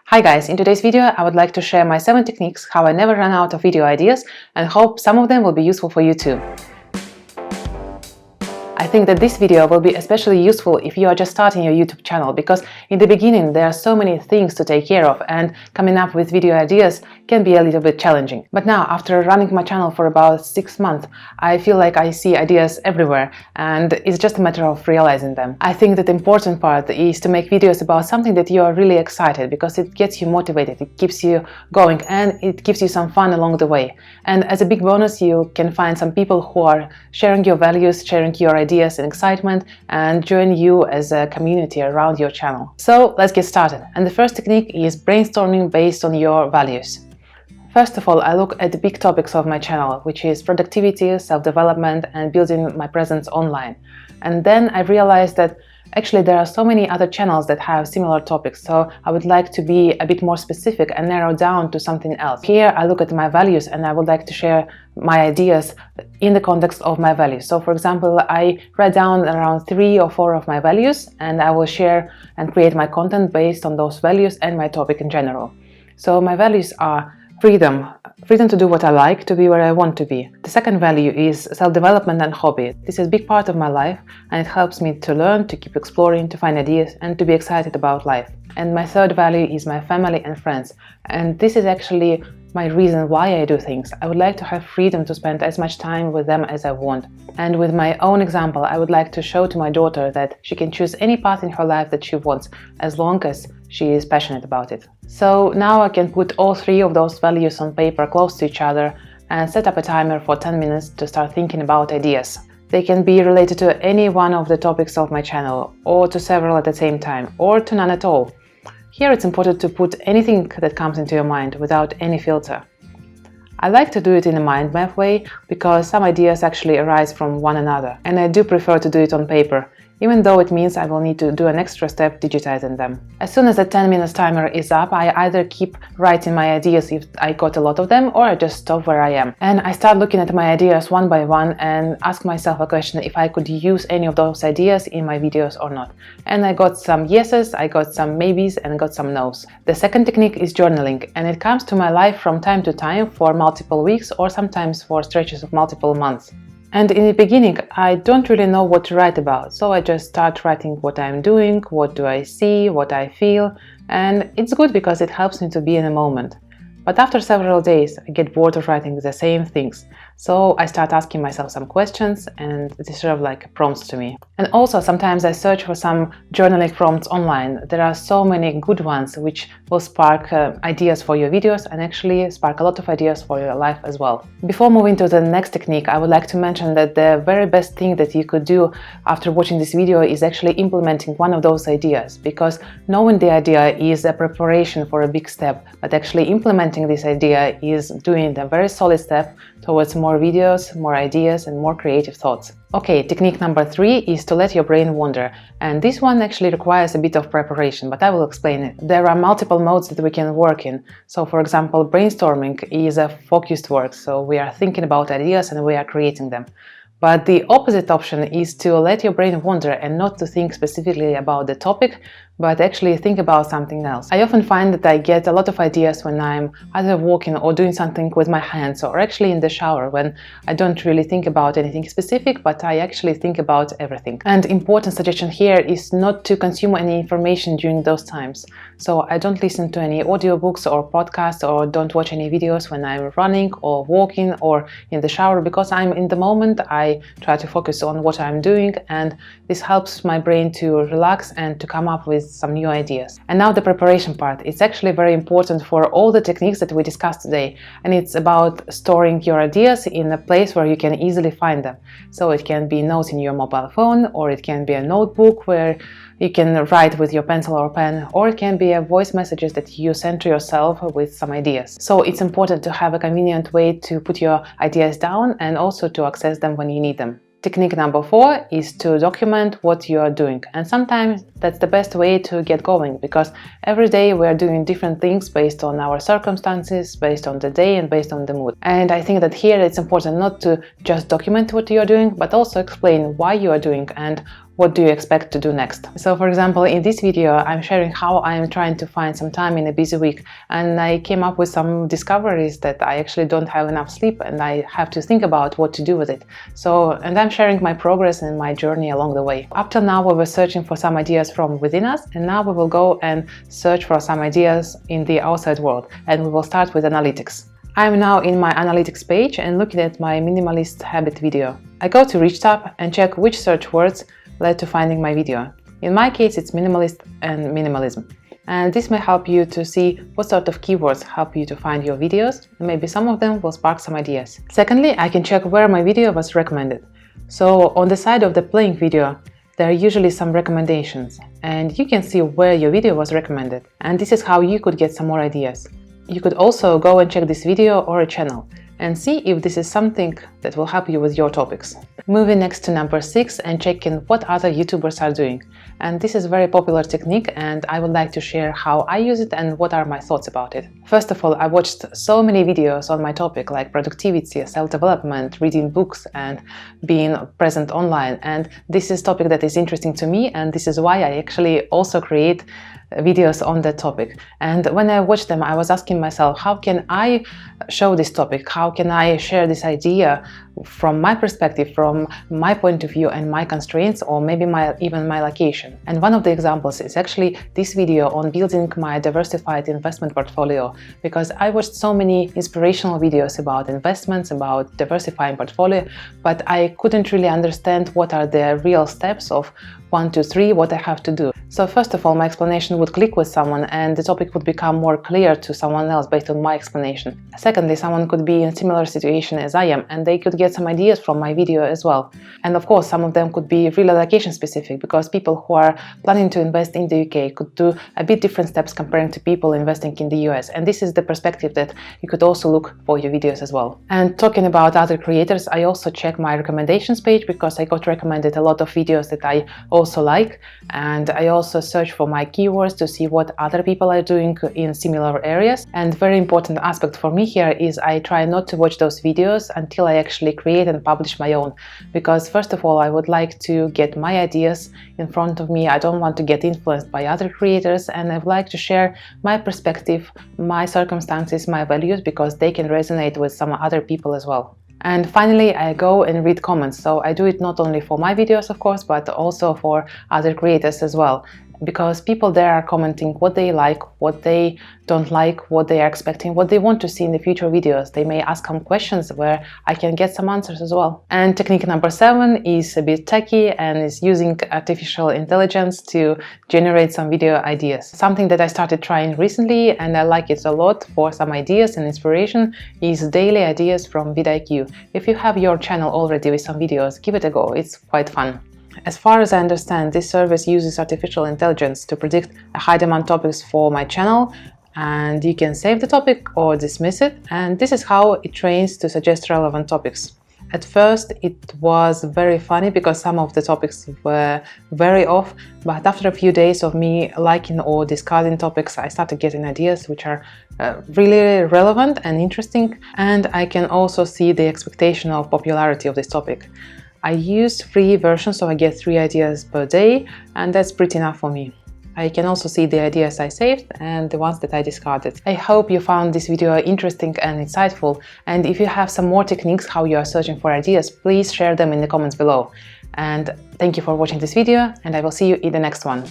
Hi guys, in today's video I would like to share my 7 techniques how I never run out of video ideas and hope some of them will be useful for you too. I think that this video will be especially useful if you are just starting your YouTube channel, because in the beginning there are so many things to take care of and coming up with video ideas can be a little bit challenging. But now, after running my channel for about 6 months, I feel like I see ideas everywhere and it's just a matter of realizing them. I think that the important part is to make videos about something that you are really excited, because it gets you motivated, it keeps you going and it gives you some fun along the way. And as a big bonus, you can find some people who are sharing your values, sharing your ideas and excitement, and join you as a community around your channel. So let's get started. And the first technique is brainstorming based on your values. First of all, I look at the big topics of my channel, which is productivity, self-development, and building my presence online. And then I realized that actually there are so many other channels that have similar topics, so I would like to be a bit more specific and narrow down to something else. Here I look at my values and I would like to share my ideas in the context of my values. So for example, I write down around 3 or 4 of my values and I will share and create my content based on those values and my topic in general. So my values are freedom to do what I like, to be where I want to be. The second value is self-development and hobby. This is a big part of my life and it helps me to learn, to keep exploring, to find ideas and to be excited about life. And my third value is my family and friends. And this is actually my reason why I do things. I would like to have freedom to spend as much time with them as I want. And with my own example, I would like to show to my daughter that she can choose any path in her life that she wants, as long as she is passionate about it. So now I can put all 3 of those values on paper close to each other and set up a timer for 10 minutes to start thinking about ideas. They can be related to any one of the topics of my channel, or to several at the same time, or to none at all. Here it's important to put anything that comes into your mind without any filter. I like to do it in a mind map way because some ideas actually arise from one another, and I do prefer to do it on paper, even though it means I will need to do an extra step digitizing them. As soon as the 10 minutes timer is up, I either keep writing my ideas if I got a lot of them, or I just stop where I am. And I start looking at my ideas one by one and ask myself a question if I could use any of those ideas in my videos or not. And I got some yeses, I got some maybes, and got some nos. The second technique is journaling, and it comes to my life from time to time for multiple weeks or sometimes for stretches of multiple months. And in the beginning, I don't really know what to write about, so I just start writing what I'm doing, what do I see, what I feel, and it's good because it helps me to be in a moment. But after several days, I get bored of writing the same things, so I start asking myself some questions, and it is sort of like prompts to me. And also sometimes I search for some journaling prompts online. There are so many good ones which will spark ideas for your videos and actually spark a lot of ideas for your life as well. Before moving to the next technique, I would like to mention that the very best thing that you could do after watching this video is actually implementing one of those ideas, because knowing the idea is a preparation for a big step, but actually implementing this idea is doing a very solid step towards more videos, more ideas and more creative thoughts. Okay, technique number 3 is to let your brain wander, and this one actually requires a bit of preparation, but I will explain it. There are multiple modes that we can work in. So for example, brainstorming is a focused work, so we are thinking about ideas and we are creating them. But the opposite option is to let your brain wander and not to think specifically about the topic, but actually think about something else. I often find that I get a lot of ideas when I'm either walking or doing something with my hands, or actually in the shower, when I don't really think about anything specific, but I actually think about everything. And important suggestion here is not to consume any information during those times. So I don't listen to any audiobooks or podcasts, or don't watch any videos when I'm running or walking or in the shower, because I'm in the moment. I try to focus on what I'm doing, and this helps my brain to relax and to come up with some new ideas. And now the preparation part. It's actually very important for all the techniques that we discussed today, and it's about storing your ideas in a place where you can easily find them. So it can be notes in your mobile phone, or it can be a notebook where you can write with your pencil or pen, or it can be a voice messages that you send to yourself with some ideas. So it's important to have a convenient way to put your ideas down and also to access them when you need them. Technique number 4 is to document what you are doing, and sometimes that's the best way to get going, because every day we are doing different things based on our circumstances, based on the day and based on the mood. And I think that here it's important not to just document what you are doing, but also explain why you are doing and what do you expect to do next? So for example, in this video, I'm sharing how I'm trying to find some time in a busy week, and I came up with some discoveries that I actually don't have enough sleep and I have to think about what to do with it. And I'm sharing my progress and my journey along the way. Up till now, we were searching for some ideas from within us, and now we will go and search for some ideas in the outside world, and we will start with analytics. I'm now in my analytics page and looking at my minimalist habit video. I go to Reach tab and check which search words led to finding my video. In my case, it's minimalist and minimalism. And this may help you to see what sort of keywords help you to find your videos, and maybe some of them will spark some ideas. Secondly, I can check where my video was recommended. So on the side of the playing video, there are usually some recommendations, and you can see where your video was recommended. And this is how you could get some more ideas. You could also go and check this video or a channel and see if this is something that will help you with your topics. Moving next to number 6 and checking what other YouTubers are doing. And this is a very popular technique, and I would like to share how I use it and what are my thoughts about it. First of all, I watched so many videos on my topic, like productivity, self-development, reading books, and being present online. And this is a topic that is interesting to me, and this is why I actually also create videos on that topic. And when I watched them, I was asking myself, how can I show this topic? How can I share this idea from my perspective, from my point of view and my constraints, or maybe even my location? And one of the examples is actually this video on building my diversified investment portfolio, because I watched so many inspirational videos about investments, about diversifying portfolio, but I couldn't really understand what are the real steps of 1, 2, 3, what I have to do. So first of all, my explanation would click with someone and the topic would become more clear to someone else based on my explanation. Secondly, someone could be in a similar situation as I am and they could get some ideas from my video as well. And of course, some of them could be really location specific, because people who are planning to invest in the UK could do a bit different steps comparing to people investing in the US. And this is the perspective that you could also look for your videos as well. And talking about other creators, I also check my recommendations page, because I got recommended a lot of videos that I also like, and I also search for my keywords to see what other people are doing in similar areas. And very important aspect for me here is I try not to watch those videos until I actually create and publish my own, because first of all, I would like to get my ideas in front of me. I don't want to get influenced by other creators, and I would like to share my perspective, my circumstances, my values, because they can resonate with some other people as well. And finally, I go and read comments. So I do it not only for my videos, of course, but also for other creators as well, because people there are commenting what they like, what they don't like, what they are expecting, what they want to see in the future videos. They may ask some questions where I can get some answers as well. And technique number 7 is a bit techy and is using artificial intelligence to generate some video ideas. Something that I started trying recently and I like it a lot for some ideas and inspiration is daily ideas from VidIQ. If you have your channel already with some videos, give it a go. It's quite fun. As far as I understand, this service uses artificial intelligence to predict high demand topics for my channel, and you can save the topic or dismiss it, and this is how it trains to suggest relevant topics. At first it was very funny because some of the topics were very off, but after a few days of me liking or discarding topics, I started getting ideas which are really relevant and interesting, and I can also see the expectation of popularity of this topic. I use free version, so I get 3 ideas per day, and that's pretty enough for me. I can also see the ideas I saved and the ones that I discarded. I hope you found this video interesting and insightful, and if you have some more techniques how you are searching for ideas, please share them in the comments below. And thank you for watching this video, and I will see you in the next one.